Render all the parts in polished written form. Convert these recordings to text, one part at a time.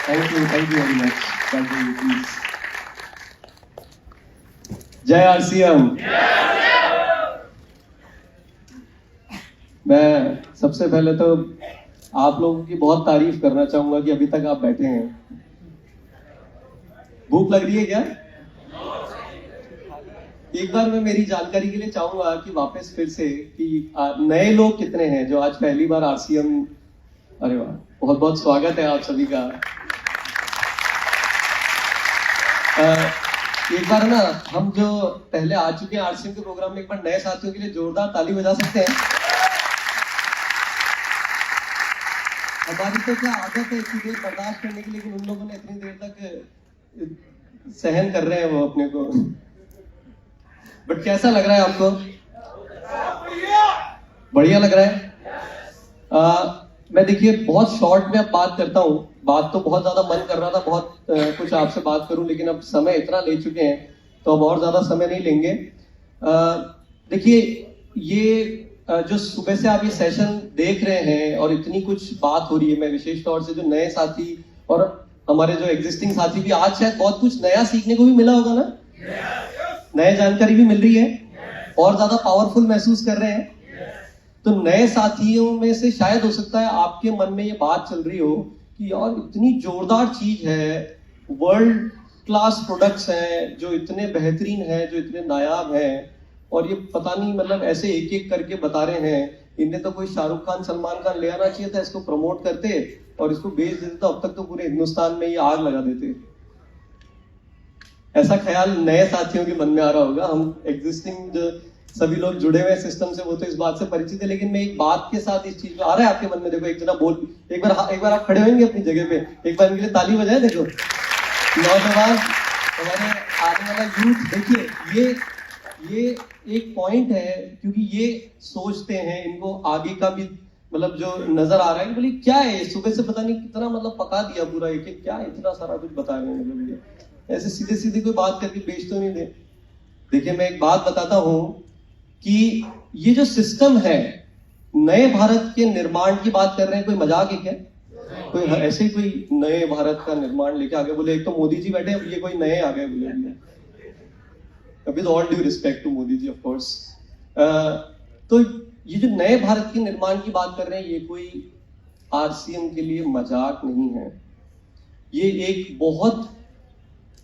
Thank you very much. Thank you, please. जय RCM. मैं सबसे पहले तो आप लोगों की बहुत तारीफ करना चाहूंगा कि अभी तक आप बैठे हैं। भूख लग रही है क्या? एक बार मैं मेरी जानकारी के लिए चाहूंगा कि वापस फिर से कि नए लोग कितने हैं जो आज पहली बार आरसीएम। अरे वाह, बहुत बहुत स्वागत है आप सभी का। एक बार ना हम जो पहले आ चुके हैं आरसीएम के प्रोग्राम में, एक बार नए साथियों के लिए जोरदार ताली बजा सकते हैं? हमारी तो क्या आदत है इतनी देर बर्दाश्त करने की, लेकिन उन लोगों ने इतनी देर तक सहन कर रहे हैं वो अपने को। बट कैसा लग रहा है आपको? बढ़िया लग रहा है। मैं देखिए बहुत शॉर्ट में अब बात करता हूँ। बात तो बहुत ज्यादा मन कर रहा था, बहुत कुछ आपसे बात करूं, लेकिन अब समय इतना ले चुके हैं तो अब और ज्यादा समय नहीं लेंगे। देखिए ये जो सुबह से आप ये सेशन देख रहे हैं और इतनी कुछ बात हो रही है, मैं विशेष तौर से जो नए साथी और हमारे जो एग्जिस्टिंग साथी भी, आज शायद बहुत कुछ नया सीखने को भी मिला होगा ना, नए जानकारी भी मिल रही है और ज्यादा पावरफुल महसूस कर रहे हैं। तो नए साथियों में से शायद हो सकता है आपके मन में ये बात चल रही हो कि यार इतनी जोरदार चीज है, वर्ल्ड क्लास प्रोडक्ट्स हैं जो इतने बेहतरीन हैं, जो इतने नायाब हैं, और ये पता नहीं मतलब ऐसे एक एक करके बता रहे हैं। इन्हें तो कोई शाहरुख खान सलमान खान ले आना चाहिए था, इसको प्रमोट करते और इसको बेच देते तो अब तक तो पूरे हिंदुस्तान में ये आग लगा देते। ऐसा ख्याल नए साथियों के मन में आ रहा होगा। हम एग्जिस्टिंग जो सभी लोग जुड़े हुए सिस्टम से वो तो इस बात से परिचित है, लेकिन मैं एक बात के साथ इस चीज को आ रहा है आपके मन में। देखो एक जना बोल, एक बार आप खड़े होंगे अपनी जगह पे, एक बार इनके लिए ताली बजाए। देखो नौजवान, हमारे आने वाला यूथ, देखिए ये एक पॉइंट है, क्योंकि ये सोचते हैं, इनको आगे का भी मतलब जो नजर आ रहा है कि बोले क्या है, सुबह से पता नहीं कितना मतलब पका दिया पूरा, एक क्या इतना सारा कुछ बता रहे हैं, मतलब ऐसे सीधे सीधे कोई बात करके बेच तो नहीं दे। देखिए मैं एक बात बताता हूं कि ये जो सिस्टम है, नए भारत के निर्माण की बात कर रहे हैं, कोई मजाक है क्या? कोई ऐसे ही कोई नए भारत का निर्माण लेके आगे बोले, एक तो मोदी जी बैठे, अब ये कोई नए आ गए बोले। With all due respect to Modi ji of course. तो ये जो नए भारत के निर्माण की बात कर रहे हैं, ये कोई आरसीएम के लिए मजाक नहीं है। ये एक बहुत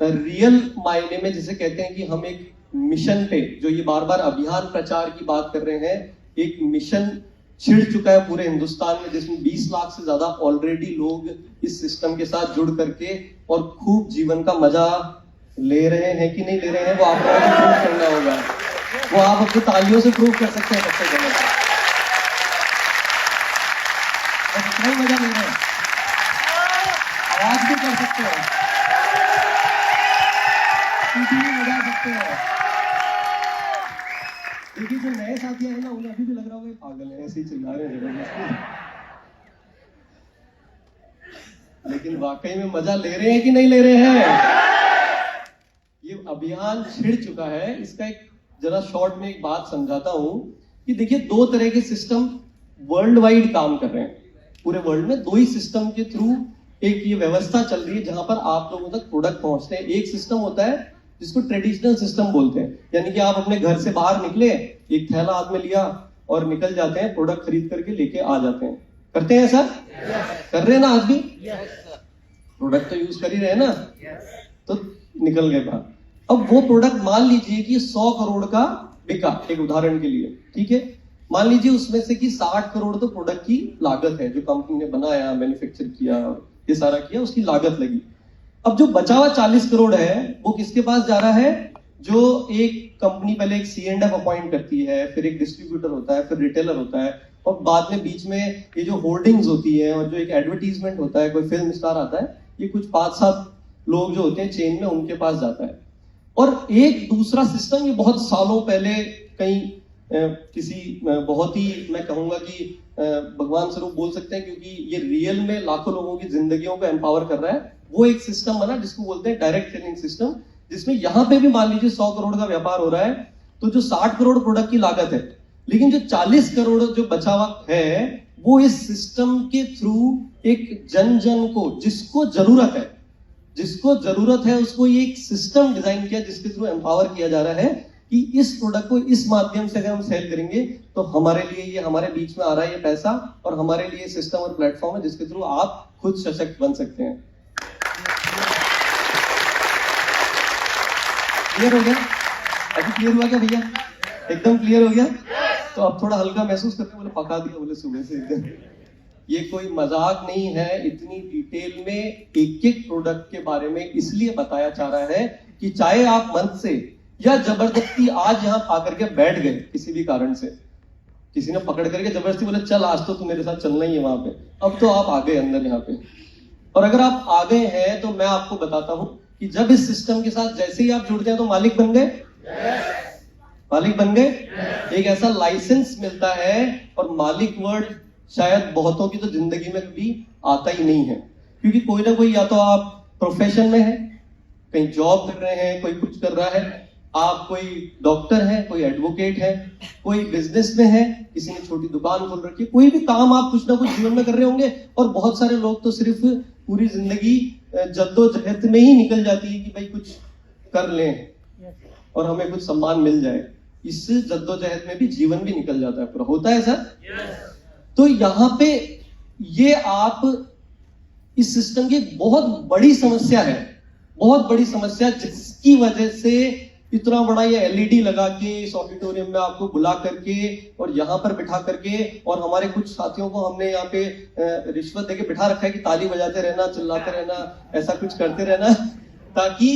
रियल मायने में जिसे कहते हैं कि हम एक मिशन पे, जो ये बार बार अभियान प्रचार की बात कर रहे हैं, एक मिशन छिड़ चुका है पूरे हिंदुस्तान में, जिसमें 20 लाख से ज्यादा ऑलरेडी लोग इस सिस्टम के साथ जुड़ करके और खूब जीवन का मजा ले रहे हैं कि नहीं ले रहे हैं, वो आप लोगों को प्रूव करना होगा। वो आप अपनी तालियों से प्रूव कर सकते हैं सबसे पहले। कितना मजा ले रहे हैं, आवाज भी कर सकते हैं, भी बजा सकते हैं। देखिए जो नए साथी हैं ना, उन्हें अभी भी लग रहा होगा पागल है, ऐसे ही चिल्ला रहे हैं जबरदस्ती, लेकिन वाकई में मजा ले रहे हैं कि नहीं ले रहे हैं? ये अभियान छिड़ चुका है। इसका एक जरा शॉर्ट में एक बात समझाता हूं कि देखिए दो तरह के सिस्टम वर्ल्ड वाइड काम कर रहे हैं। पूरे वर्ल्ड में दो ही सिस्टम के थ्रू एक ये व्यवस्था चल रही है जहां पर आप लोगों तक प्रोडक्ट पहुंचते हैं। एक सिस्टम होता है जिसको ट्रेडिशनल सिस्टम बोलते हैं, यानी कि आप अपने घर से बाहर निकले, एक थैला हाथ में लिया और निकल जाते हैं, प्रोडक्ट खरीद करके लेके आ जाते हैं। करते हैं सर? कर रहे हैं ना आज भी? प्रोडक्ट तो यूज कर ही रहे हैं ना, तो निकल गए बाहर। अब वो प्रोडक्ट मान लीजिए कि 100 करोड़ का बिका, एक उदाहरण के लिए, ठीक है। मान लीजिए उसमें से कि 60 करोड़ तो प्रोडक्ट की लागत है, जो कंपनी ने बनाया, मैन्युफैक्चर किया, ये सारा किया, उसकी लागत लगी। अब जो बचा हुआ 40 करोड़ है वो किसके पास जा रहा है? जो एक कंपनी पहले एक C&F अपॉइंट करती है, फिर एक डिस्ट्रीब्यूटर होता है, फिर रिटेलर होता है, और बाद में बीच में ये जो होर्डिंग्स होती है और जो एक एडवर्टीजमेंट होता है, कोई फिल्म स्टार आता है, ये कुछ 5-7 लोग जो होते हैं चेन में, उनके पास जाता है। और एक दूसरा सिस्टम ये बहुत सालों पहले कहीं किसी बहुत ही, मैं कहूंगा कि भगवान स्वरूप बोल सकते हैं, क्योंकि ये रियल में लाखों लोगों की जिंदगियों को एम्पावर कर रहा है, वो एक सिस्टम बना जिसको बोलते हैं डायरेक्ट सेलिंग सिस्टम, जिसमें यहां पे भी मान लीजिए 100 करोड़ का व्यापार हो रहा है, तो जो 60 करोड़ प्रोडक्ट की लागत है, लेकिन जो 40 करोड़ जो बचा हुआ है वो इस सिस्टम के थ्रू एक जन जन को, जिसको जरूरत है उसको ये एक सिस्टम डिजाइन किया जिसके थ्रू एम्पावर किया जा रहा है कि इस प्रोडक्ट को इस माध्यम से अगर हम सेल करेंगे तो हमारे लिए ये, हमारे बीच में आ रहा है ये पैसा, और हमारे लिए सिस्टम और प्लेटफॉर्म है जिसके थ्रू आप खुद सशक्त बन सकते हैं। क्लियर हो गया? अभी क्लियर हुआ क्या भैया? एकदम क्लियर हो गया? तो अब थोड़ा हल्का महसूस करते बोले पका दिया बोले सुबह से एकदम। ये कोई मजाक नहीं है, इतनी डिटेल में एक एक प्रोडक्ट के बारे में इसलिए बताया जा रहा है कि चाहे आप मन से या जबरदस्ती आज यहाँ आकर के बैठ गए, किसी भी कारण से किसी ने पकड़ करके जबरदस्ती बोले चल आज तो तू मेरे साथ चलना ही है वहां पे, अब तो आप आ गए अंदर यहाँ पे। और अगर आप आ गए हैं तो मैं आपको बताता हूं कि जब इस सिस्टम के साथ जैसे ही आप जुड़ गए तो मालिक बन गए। मालिक बन गए। एक ऐसा लाइसेंस मिलता है, और मालिक वर्ड शायद बहुतों की तो जिंदगी में कभी आता ही नहीं है, क्योंकि कोई ना कोई, या तो आप प्रोफेशन में है, कहीं जॉब कर रहे हैं, कोई कुछ कर रहा है, आप कोई डॉक्टर है, कोई एडवोकेट है, कोई बिजनेस में है, किसी ने छोटी दुकान खोल रखी है, कोई भी काम आप कुछ ना कुछ जीवन में कर रहे होंगे। और बहुत सारे लोग तो सिर्फ पूरी जिंदगी जद्दोजहद में ही निकल जाती है कि भाई कुछ कर लें और हमें कुछ सम्मान मिल जाए। इस जद्दोजहद में भी जीवन भी निकल जाता है पूरा, होता है सर। तो यहाँ पे ये आप इस सिस्टम की बहुत बड़ी समस्या है, बहुत बड़ी समस्या, जिसकी वजह से इतना बड़ा ये एलईडी लगा के इस ऑडिटोरियम में आपको बुला करके और यहाँ पर बिठा करके, और हमारे कुछ साथियों को हमने यहाँ पे रिश्वत देके बिठा रखा है कि ताली बजाते रहना, चिल्लाते रहना, ऐसा कुछ करते रहना, ताकि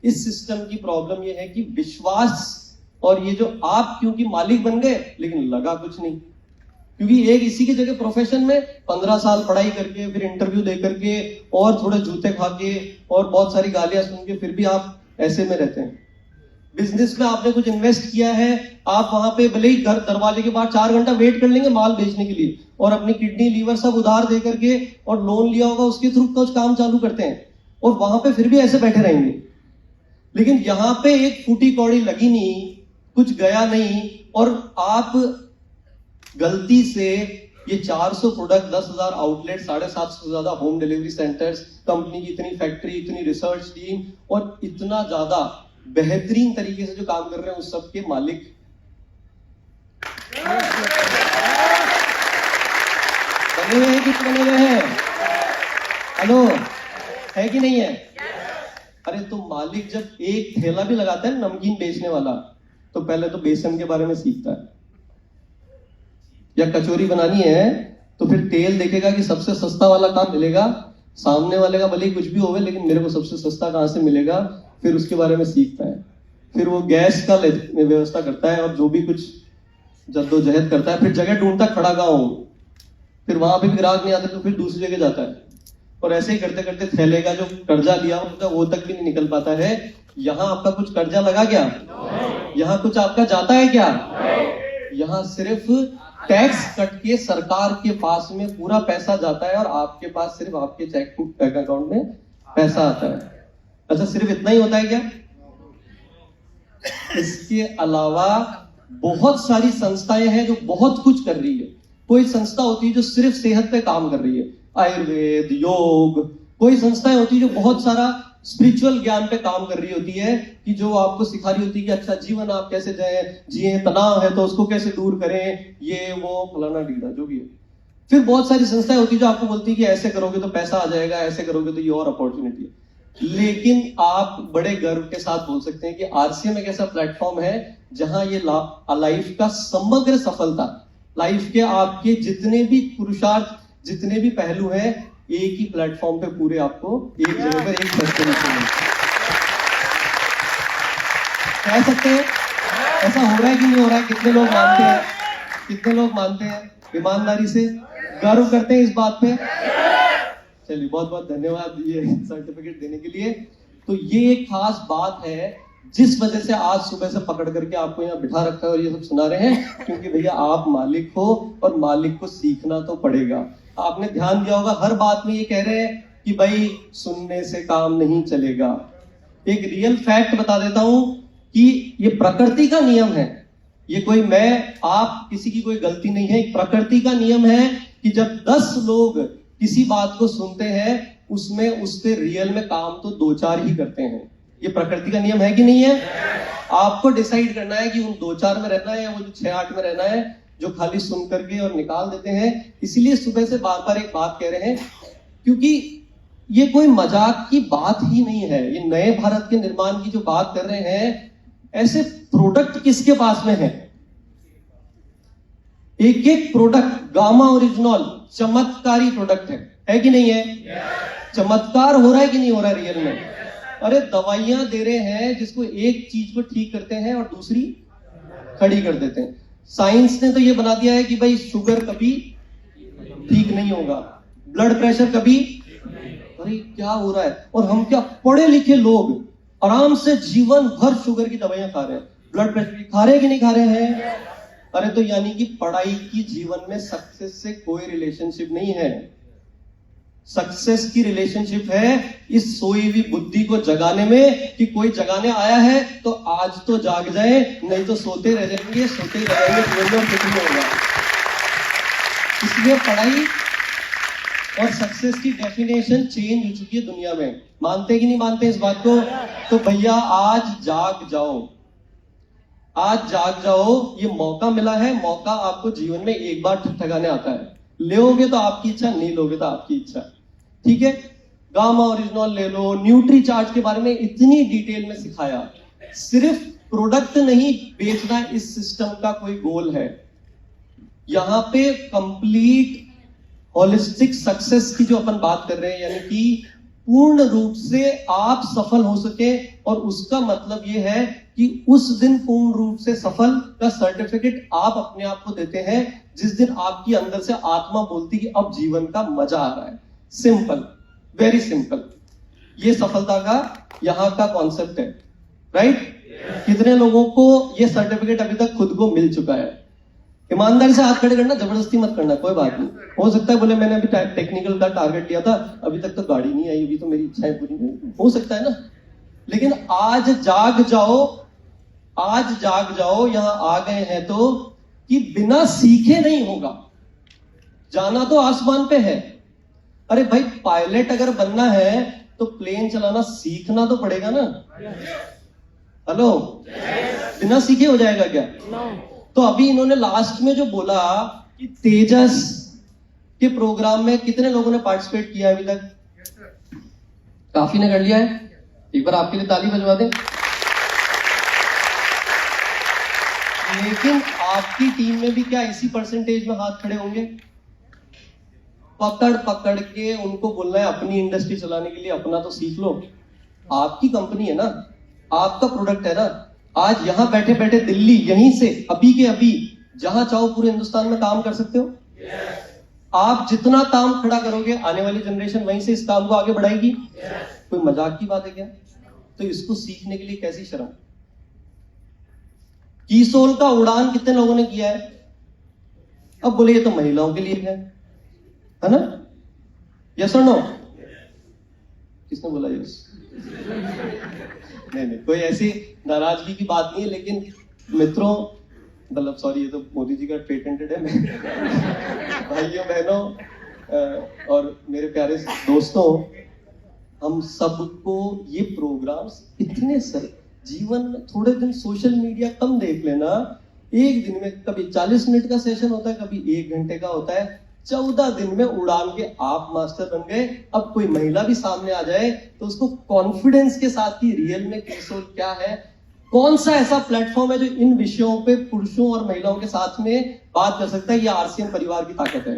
इस सिस्टम की प्रॉब्लम ये है कि विश्वास, और ये जो आप क्योंकि मालिक बन गए लेकिन लगा कुछ नहीं, क्योंकि एक इसी की जगह प्रोफेशन में 15 साल पढ़ाई करके, फिर इंटरव्यू दे करके, और थोड़े जूते खा के, और बहुत सारी गालियां सुन के, फिर भी आप ऐसे में रहते हैं। बिजनेस में आपने कुछ इन्वेस्ट किया है, आप वहां पे भले ही घर दरवाजे के बाहर 4 घंटा वेट कर लेंगे माल बेचने के लिए, और अपनी किडनी लीवर सब उधार दे करके, और लोन लिया होगा उसके थ्रू कुछ काम चालू करते हैं, और वहां पे फिर भी ऐसे बैठे रहेंगे। लेकिन यहाँ पे एक फूटी कौड़ी लगी नहीं, कुछ गया नहीं, और आप गलती से ये 400 प्रोडक्ट, 10,000 आउटलेट, 750 से ज्यादा होम डिलीवरी सेंटर्स, कंपनी की इतनी फैक्ट्री, इतनी रिसर्च टीम, और इतना ज्यादा बेहतरीन तरीके से जो काम कर रहे हैं उस सब के मालिक बने हुए हैं कि बने हुए हैं? हेलो, है कि नहीं है? अरे तो मालिक जब एक ठेला भी लगाता है नमकीन बेचने वाला, तो पहले तो बेसन के बारे में सीखता है, या कचौरी बनानी है तो फिर तेल देखेगा कि सबसे सस्ता वाला कहां मिलेगा, सामने वाले का भले ही कुछ भी होवे लेकिन मेरे को सबसे सस्ता कहां से मिलेगा, फिर उसके बारे में सीखता है, फिर वो गैस का व्यवस्था करता है, और जो भी कुछ जद्दोजहद करता है, फिर जगह ढूंढता खड़ा कहां हूं, फिर वहां पे भी ग्राहक नहीं आता तो फिर दूसरी जगह जाता है, और ऐसे ही करते करते थैले का जो कर्जा लिया होता है वो तक भी नहीं निकल पाता है। यहाँ आपका कुछ कर्जा लगा क्या? यहाँ कुछ आपका जाता है क्या? यहाँ सिर्फ टैक्स कट के सरकार के पास में पूरा पैसा जाता है, और आपके पास सिर्फ आपके चेक बैंक अकाउंट में पैसा आता है। अच्छा, सिर्फ इतना ही होता है क्या? इसके अलावा बहुत सारी संस्थाएं हैं जो बहुत कुछ कर रही है। कोई संस्था होती है जो सिर्फ सेहत पे काम कर रही है, आयुर्वेद, योग। कोई संस्थाएं होती है जो बहुत सारा स्पिरिचुअल ज्ञान पे काम कर रही होती है, कि जो आपको सिखा रही होती है कि अच्छा जीवन आप कैसे जिए, तनाव है तो उसको कैसे दूर करें, ये वो फलाना ढीला जो भी है। फिर बहुत सारी संस्थाएं होती है जो आपको बोलती है कि ऐसे करोगे तो पैसा आ जाएगा, ऐसे करोगे तो ये और अपॉर्चुनिटी है। लेकिन आप बड़े गर्व के साथ बोल सकते हैं कि आरसीएम एक ऐसा प्लेटफॉर्म है जहां ये लाइफ का समग्र सफलता, लाइफ के आपके जितने भी पुरुषार्थ, जितने भी पहलू हैं, एक ही प्लेटफॉर्म पे पूरे आपको एक जगह पर एक सस्ते में कह सकते हैं। ऐसा हो रहा है कि नहीं हो रहा है? कितने लोग मानते हैं? कितने लोग मानते हैं? ईमानदारी से गर्व करते हैं इस बात पे? चलिए, बहुत बहुत धन्यवाद ये सर्टिफिकेट देने के लिए। तो ये एक खास बात है जिस वजह से आज सुबह से पकड़ करके आपको यहाँ बिठा रखा है और ये सब सुना रहे हैं, क्योंकि भैया आप मालिक हो और मालिक को सीखना तो पड़ेगा। आपने ध्यान दिया होगा, हर बात में ये कह रहे हैं कि भाई सुनने से काम नहीं चलेगा। एक रियल फैक्ट बता देता हूं कि ये प्रकृति का नियम है, ये कोई मैं आप किसी की कोई गलती नहीं है, एक प्रकृति का नियम है कि जब 10 लोग किसी बात को सुनते हैं, उसमें उससे रियल में काम तो 2-4 ही करते हैं। ये प्रकृति का नियम है कि नहीं है? आपको डिसाइड करना है कि उन 2-4 में रहना है या वो जो 6-8 में रहना है, जो खाली सुन करके और निकाल देते हैं। इसीलिए सुबह से बार बार एक बात कह रहे हैं, क्योंकि ये कोई मजाक की बात ही नहीं है। ये नए भारत के निर्माण की जो बात कर रहे हैं, ऐसे प्रोडक्ट किसके पास में है? एक एक प्रोडक्ट गामा ओरिजिनल चमत्कारी प्रोडक्ट है कि नहीं है? चमत्कार हो रहा है कि नहीं हो रहा है रियल में? अरे दवाइयां दे रहे हैं जिसको एक चीज को ठीक करते हैं और दूसरी खड़ी कर देते हैं। साइंस ने तो ये बना दिया है कि भाई शुगर कभी ठीक नहीं होगा, ब्लड प्रेशर कभी, अरे क्या हो रहा है? और हम क्या पढ़े लिखे लोग आराम से जीवन भर शुगर की दवाइयां खा रहे हैं, ब्लड प्रेशर की खा रहे हैं कि नहीं खा रहे हैं? अरे तो यानी कि पढ़ाई की जीवन में सक्सेस से कोई रिलेशनशिप नहीं है। सक्सेस की रिलेशनशिप है इस सोई हुई बुद्धि को जगाने में, कि कोई जगाने आया है तो आज तो जाग जाए, नहीं तो सोते रह जाएंगे, सोते रह जाएंगे, जीवन में कुछ नहीं होगा। इसलिए पढ़ाई और सक्सेस की डेफिनेशन चेंज हो चुकी है दुनिया में। मानते कि नहीं मानते इस बात को? तो भैया आज जाग जाओ, आज जाग जाओ। ये मौका मिला है, मौका आपको जीवन में एक बार ठगने आता है। लोगे तो आपकी इच्छा, नहीं लोगे तो आपकी इच्छा, ठीक है? गामा ओरिजिनल ले लो, न्यूट्री चार्ज के बारे में इतनी डिटेल में सिखाया। सिर्फ प्रोडक्ट नहीं बेचना इस सिस्टम का कोई गोल है। यहां पे कंप्लीट होलिस्टिक सक्सेस की जो अपन बात कर रहे हैं, यानी कि पूर्ण रूप से आप सफल हो सके, और उसका मतलब यह है कि उस दिन पूर्ण रूप से सफल का सर्टिफिकेट आप अपने आप को देते हैं जिस दिन आपकी अंदर से आत्मा बोलती कि अब जीवन का मजा आ रहा है। Simple, very simple. ये सफलता का यहां का कॉन्सेप्ट है, राइट? कितने लोगों को ये सर्टिफिकेट अभी तक खुद को मिल चुका है? ईमानदारी से हाथ खड़े करना, जबरदस्ती मत करना, कोई बात नहीं। हो सकता है बोले मैंने अभी टेक्निकल का टारगेट लिया था, अभी तक तो गाड़ी नहीं आई, अभी तो मेरी इच्छाएं पूरी नहीं, हो सकता है ना। लेकिन आज जाग जाओ, आज जाग जाओ। यहां आ गए हैं तो कि बिना सीखे नहीं होगा। जाना तो आसमान पे है। अरे भाई पायलट अगर बनना है तो प्लेन चलाना सीखना तो पड़ेगा ना। हेलो, बिना सीखे हो जाएगा क्या? तो अभी इन्होंने लास्ट में जो बोला कि तेजस के प्रोग्राम में कितने लोगों ने पार्टिसिपेट किया अभी तक? काफी ने कर लिया है। एक बार आपके लिए ताली बजवा दें। लेकिन आपकी टीम में भी क्या इसी परसेंटेज में हाथ खड़े होंगे? पकड़ पकड़ के उनको बोलना है अपनी इंडस्ट्री चलाने के लिए अपना तो सीख लो। आपकी कंपनी है ना, आपका प्रोडक्ट है ना। आज यहां बैठे बैठे दिल्ली, यहीं से अभी के अभी जहां चाहो पूरे हिंदुस्तान में काम कर सकते हो। आप जितना काम खड़ा करोगे, आने वाली जनरेशन वहीं से इस काम को आगे बढ़ाएगी। कोई मजाक की बात है क्या? तो इसको सीखने के लिए कैसी शर्म। कीसोल का उड़ान कितने लोगों ने किया है? अब बोले ये तो महिलाओं के लिए है ना? यस और नो? किसने बोला यस? नहीं, कोई ऐसी नाराजगी की बात नहीं है। लेकिन मित्रों, मतलब सॉरी, ये तो मोदी जी का पेटेंटेड है। भाइयों बहनों और मेरे प्यारे दोस्तों, हम सबको ये प्रोग्राम्स इतने सर जीवन में थोड़े दिन सोशल मीडिया कम देख लेना। एक दिन में कभी 40 मिनट का सेशन होता है, कभी 1 घंटे का होता है। 14 दिन में उड़ान के आप मास्टर बन गए। अब कोई महिला भी सामने आ जाए तो उसको कॉन्फिडेंस के साथ कि रियल में कीसोल क्या है, कौन सा ऐसा प्लेटफॉर्म है जो इन विषयों पे पुरुषों और महिलाओं के साथ में बात कर सकता है। ये आरसीएम परिवार की ताकत है।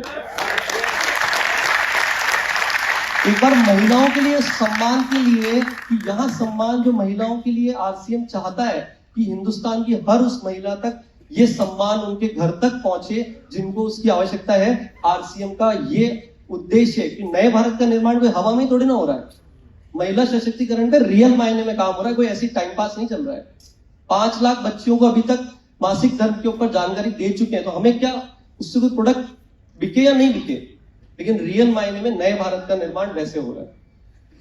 एक बार महिलाओं के लिए सम्मान के लिए, कि यहां सम्मान जो महिलाओं के लिए आरसीएम चाहता है कि हिंदुस्तान की हर उस महिला तक ये सम्मान उनके घर तक पहुंचे जिनको उसकी आवश्यकता है। आरसीएम का ये उद्देश्य है कि नए भारत का निर्माण कोई हवा में थोड़ी ना हो रहा है। महिला सशक्तिकरण पे रियल मायने में काम हो रहा है, कोई ऐसी टाइम पास नहीं चल रहा है। 5 लाख बच्चियों को अभी तक मासिक धर्म के ऊपर जानकारी दे चुके हैं। तो हमें क्या उससे कोई प्रोडक्ट बिके या नहीं बिके, लेकिन रियल मायने में नए भारत का निर्माण वैसे हो रहा है।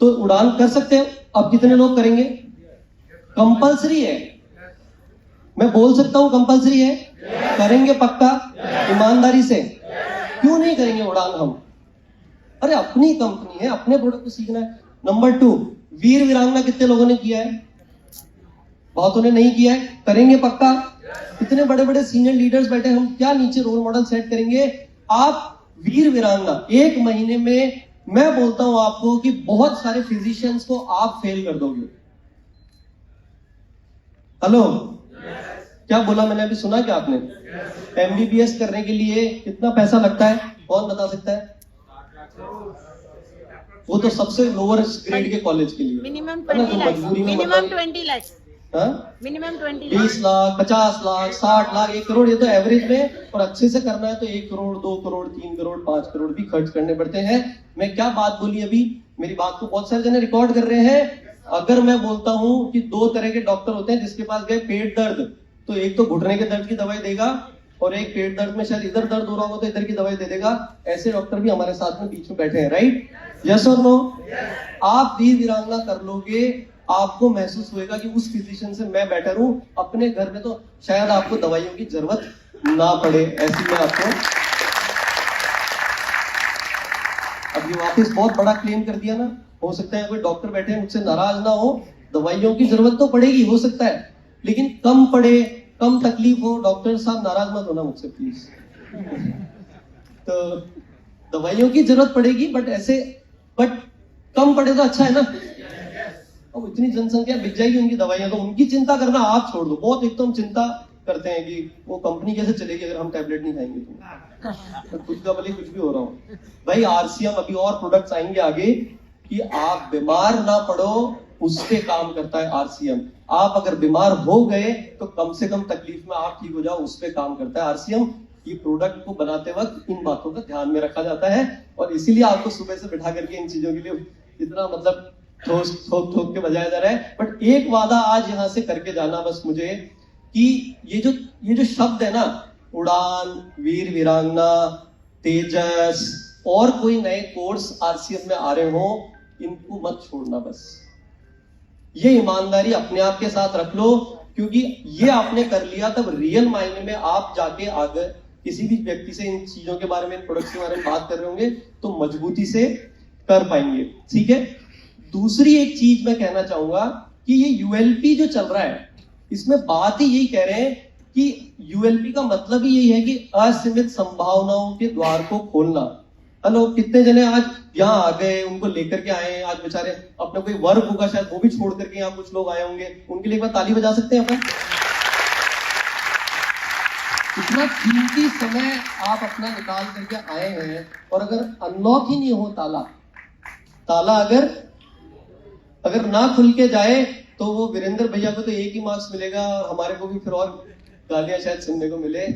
तो उड़ान कर सकते हैं। अब कितने लोग करेंगे? कंपलसरी है। मैं बोल सकता हूं कंपलसरी है। करेंगे पक्का, ईमानदारी से? क्यों नहीं करेंगे उड़ान हम? अरे अपनी कंपनी है, अपने प्रोडक्ट को सीखना है। नंबर 2, वीर वीरांगना कितने लोगों ने किया है? बहुतों ने नहीं किया है। करेंगे पक्का? इतने बड़े बड़े सीनियर लीडर्स बैठे, हम क्या नीचे रोल मॉडल सेट करेंगे? आप वीर वीरांगना 1 महीने में, मैं बोलता हूं आपको कि बहुत सारे फिजिशियंस को आप फेल कर दोगे। हेलो, क्या बोला मैंने अभी, सुना क्या आपने? एमबीबीएस करने के लिए कितना पैसा लगता है? कौन बता सकता है? वो तो सबसे लोअर ग्रेड के कॉलेज के लिए minimum 20 lakh, minimum 20 lakh, minimum 20 lakh, 20 lakh, 50 lakh, 60 lakh, 1 crore, ये तो एवरेज में। और अच्छे से करना है तो 1 करोड़, 2 करोड़, 3 करोड़, 5 करोड़ भी खर्च करने पड़ते हैं। मैं क्या बात बोली अभी? मेरी बात को बहुत सारे जने रिकॉर्ड कर रहे हैं। अगर मैं बोलता हूं कि 2 तरह के डॉक्टर होते हैं, जिसके पास गए पेट दर्द, तो एक तो घुटने के दर्द की दवाई देगा, और एक पेट दर्द में शायद इधर दर्द हो रहा हो तो इधर की दवाई दे देगा। ऐसे डॉक्टर भी हमारे साथ में बीच में बैठे हैं, राइट? यस और नो? आप वीर वीरांगना कर लोगे, आपको महसूस होएगा कि उस फिजिशियन से मैं बेटर हूं। अपने घर में तो शायद आपको दवाइयों की जरूरत ना पड़े। ऐसी में आपको अब ये वापस बहुत बड़ा क्लेम कर दिया ना। हो सकता है कोई डॉक्टर बैठे मुझसे नाराज ना हो, दवाइयों की जरूरत तो पड़ेगी, हो सकता है, लेकिन कम पड़े, कम तकलीफ हो। डॉक्टर साहब नाराज मत होना मुझसे प्लीज। तो दवाइयों की जरूरत पड़ेगी, बट कम पड़े तो अच्छा है ना। अब इतनी जनसंख्या बिक जाएगी उनकी दवाइयां, तो उनकी चिंता करना आप छोड़ दो। बहुत एक तो हम चिंता करते हैं कि वो कंपनी कैसे चलेगी अगर हम टैबलेट नहीं खाएंगे तो खुद का भले कुछ भी हो रहा हो। भाई आरसीएम, अभी और प्रोडक्ट्स आएंगे आगे कि आप बीमार ना पड़ो, उस पे काम करता है आरसीएम। आप अगर बीमार हो गए तो कम से कम तकलीफ में आप ठीक हो जाओ, उस पे काम करता है आरसीएम। ये प्रोडक्ट को बनाते वक्त इन बातों का ध्यान में रखा जाता है, और इसीलिए आपको सुबह से बैठा करके इन चीजों के लिए इतना मतलब ठोक के बजाया जा रहा है। बट एक वादा आज यहां से करके जाना बस मुझे, कि ये जो शब्द है ना, उड़ान, वीर वीरांगना, तेजस, और कोई नए कोर्स आरसीएम में आ रहे हो, इनको मत छोड़ना। बस ये ईमानदारी अपने आप के साथ रख लो, क्योंकि ये आपने कर लिया तब रियल मायने में आप जाके आगे किसी भी व्यक्ति से इन चीजों के बारे में, इन प्रोडक्ट्स के बारे में बात कर रहे होंगे तो मजबूती से कर पाएंगे। ठीक है? दूसरी एक चीज मैं कहना चाहूंगा कि ये यूएलपी जो चल रहा है, इसमें बात ही यही कह रहे हैं कि यूएलपी का मतलब ही यही है कि असीमित संभावनाओं के द्वार को खोलना। हेलो, कितने जने आज यहाँ आ गए, उनको लेकर के आए हैं। आज बेचारे अपने कोई वर्क होगा शायद, वो भी छोड़ करके यहाँ कुछ लोग आए होंगे, उनके लिए एक बार ताली बजा सकते हैं अपन। इतना कीमती समय आप अपना निकाल करके आए हैं, और अगर अनलॉक ही नहीं हो ताला अगर ना खुल के जाए तो वो वीरेंद्र भैया को तो 1 ही मार्क्स मिलेगा, और हमारे को भी फिर और गालियां शायद सुनने को मिले।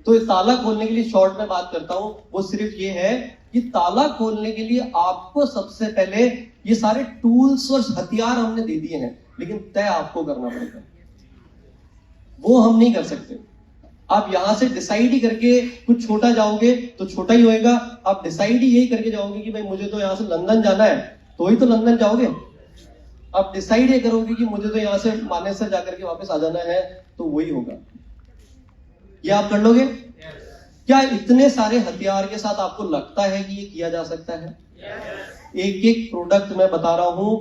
तो ये ताला खोलने के लिए शॉर्ट में बात करता हूं, वो सिर्फ ये है कि ताला खोलने के लिए आपको सबसे पहले ये सारे टूल्स और हथियार हमने दे दिए हैं, लेकिन तय आपको करना पड़ेगा। वो हम नहीं कर सकते। आप यहां से डिसाइड ही करके कुछ छोटा जाओगे तो छोटा ही होएगा। आप डिसाइड ही यही करके जाओगे कि भाई मुझे तो यहां से लंदन जाना है, तो ही तो लंदन जाओगे। आप डिसाइड ये करोगे कि मुझे तो यहां से मानेसर जाकर के वापस आ जाना है, तो वही होगा। ये आप कर लोगे? क्या इतने सारे हथियार के साथ आपको लगता है कि ये किया जा सकता है? एक एक प्रोडक्ट मैं बता रहा हूं,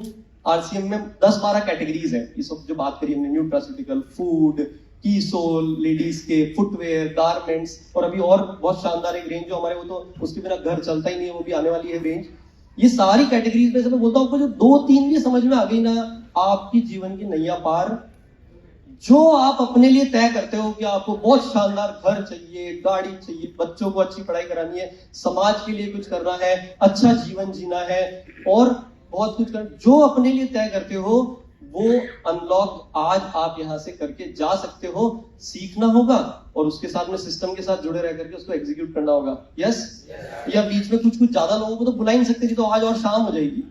आरसीएम में 10-12 कैटेगरीज है। ये सब जो बात करी हमने, न्यूट्रास्यूटिकल, फूड, कीसोल, लेडीज के फुटवेयर, गारमेंट्स, और अभी और बहुत शानदार एक रेंज जो हमारे, वो तो उसके बिना घर चलता ही नहीं है, वो भी आने वाली है रेंज। ये सारी कैटेगरीज में से मैं बोलता हूं, आपको जो 2-3 भी समझ में आ गई ना, आपकी जीवन की नैया पार। जो आप अपने लिए तय करते हो कि आपको बहुत शानदार घर चाहिए, गाड़ी चाहिए, बच्चों को अच्छी पढ़ाई करानी है, समाज के लिए कुछ करना है, अच्छा जीवन जीना है, और बहुत कुछ जो अपने लिए तय करते हो, वो अनलॉक आज आप यहां से करके जा सकते हो। सीखना होगा और उसके साथ में सिस्टम के साथ जुड़े रह करके उसको एग्जीक्यूट करना होगा। यस? या बीच में कुछ ज्यादा लोगों को तो बुला ही नहीं सकते, तो आज और शाम हो जाएगी।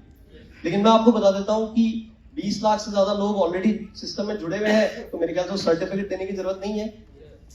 लेकिन मैं आपको बता देता हूं कि 20 लाख से ज्यादा लोग ऑलरेडी सिस्टम में जुड़े हुए हैं, तो मेरे ख्याल से सर्टिफिकेट देने की जरूरत नहीं है,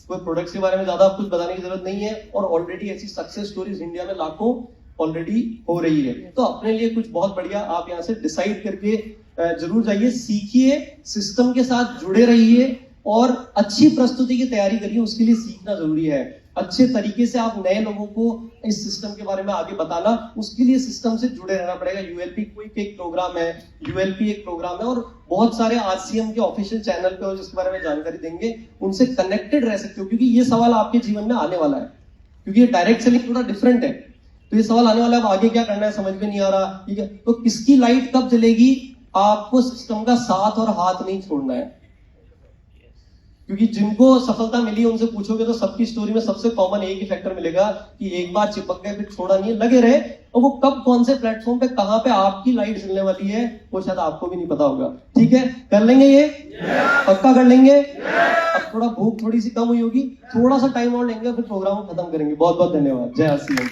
कोई प्रोडक्ट्स के बारे में ज्यादा कुछ बताने की जरूरत नहीं है, और ऑलरेडी ऐसी सक्सेस स्टोरीज इंडिया में लाखों ऑलरेडी हो रही है। तो अपने लिए कुछ बहुत बढ़िया आप यहाँ से डिसाइड करके जरूर जाइए, सीखिए, सिस्टम के साथ जुड़े रहिए, और अच्छी प्रस्तुति की तैयारी करिए, उसके लिए सीखना जरूरी है। अच्छे तरीके से आप नए लोगों को इस सिस्टम के बारे में आगे बताना, उसके लिए सिस्टम से जुड़े रहना पड़ेगा। यूएलपी क्विक एक प्रोग्राम है, यूएलपी एक प्रोग्राम है, और बहुत सारे आरसीएम के ऑफिशियल चैनल पे और जिसके बारे में जानकारी देंगे, उनसे कनेक्टेड रह सकते हो, क्योंकि ये सवाल आपके जीवन में आने वाला है, क्योंकि ये डायरेक्ट सेलिंग थोड़ा डिफरेंट है। तो ये सवाल आने वाला है, अब आगे क्या करना है समझ में नहीं आ रहा, ठीक है, तो किसकी लाइट कब जलेगी, आपको सिस्टम का साथ और हाथ नहीं छोड़ना है। क्योंकि जिनको सफलता मिली उनसे पूछोगे तो सबकी स्टोरी में सबसे कॉमन एक ही फैक्टर मिलेगा कि एक बार चिपक गए फिर छोड़ा नहीं, लगे रहे, और वो कब कौन से प्लेटफॉर्म पे कहां पे आपकी लाइट जलने वाली है वो शायद आपको भी नहीं पता होगा। ठीक है, कर लेंगे ये, पक्का कर लेंगे। अब थोड़ा भूख थोड़ी सी कम हुई होगी, थोड़ा सा टाइम और लेंगे, फिर प्रोग्राम खत्म करेंगे। बहुत बहुत धन्यवाद। जय आर सी एम।